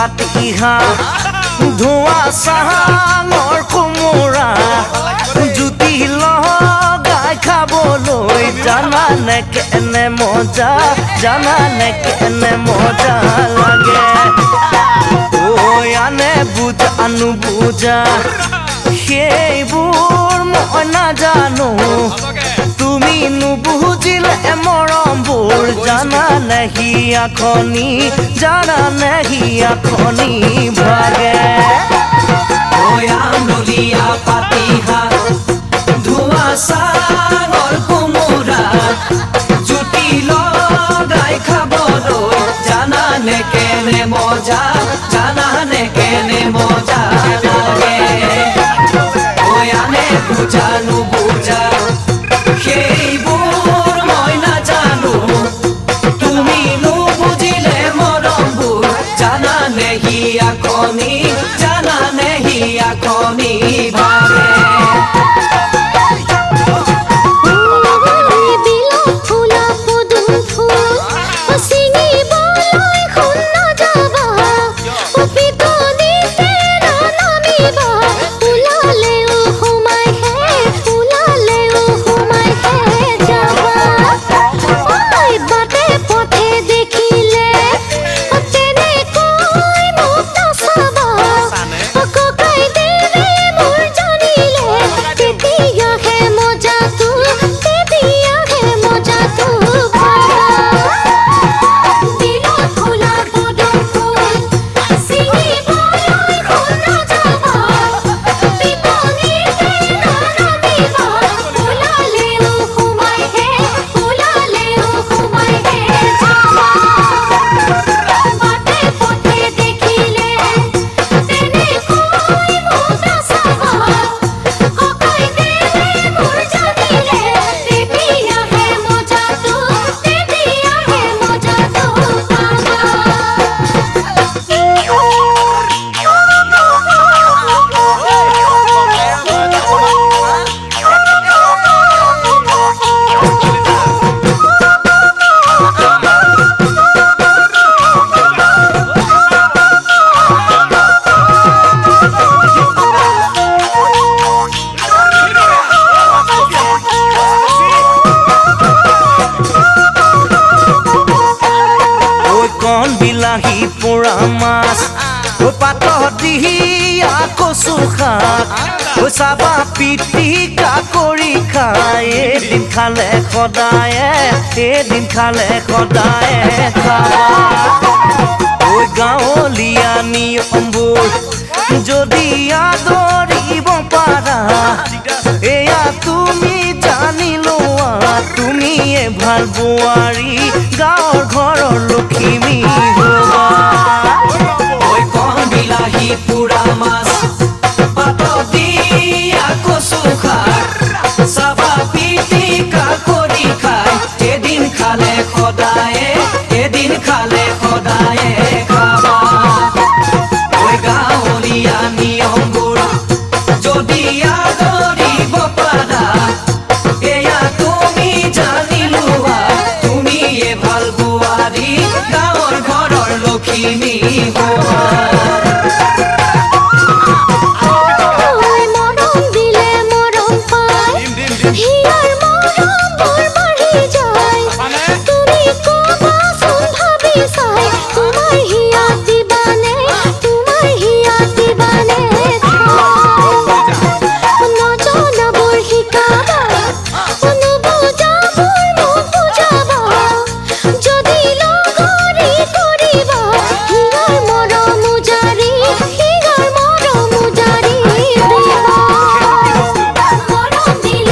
পাতিহা ধোঁৱা চাঙৰ কোমোৰা জুতি লগাই খাবলৈ জানানে কেনে মজা লাগে ঐ আনে বুজা নুবুজা সেইবোৰ মই নাজানো তুমি নুবুজিলে মৰমবোৰ জানানে হিয়াখনি ভাগে ঐ আমললিয়া পাতিহা ধোঁৱা চাঙৰ কোমোৰা জুতি লগাই খাবলৈ জানানে কেনে মজা লাগে ঐ আনে বুজা নুবুজা সেইবোৰ মই নাজানো তুমি নুবুজিলে মৰমবোৰ জানানে হিয়াখনি ভাগে বিলাহী পোৰা মাছ পাতত দিয়া কচু শাক চাবা পিটিকা কৰি খাই এদিন খালে সদায়ে খাবা ঐ গাঁৱলীয়া নিয়মবোৰ যদি আদৰিব পাৰা এয়া তুমি জানি লোৱা তুমিয়ে ভাল বোৱাৰী গাঁৱৰ ঘৰৰ লখিমী হ'বা ঐ কণ বিলাহী পোৰা মাছ পাতত দিয়া কচু শাক চাবা পিটিকা কৰি খাই এদিন খালে সদায়ে খাবা ঐ গাঁৱলীয়া নিয়মবোৰ যদি আদৰিব পাৰা এয়া তুমি জানি লোৱা তুমিয়ে ভাল বোৱাৰী গাঁৱৰ ঘৰৰ লখিমী হ'বা তুমি কবাচোন ভাবি চাই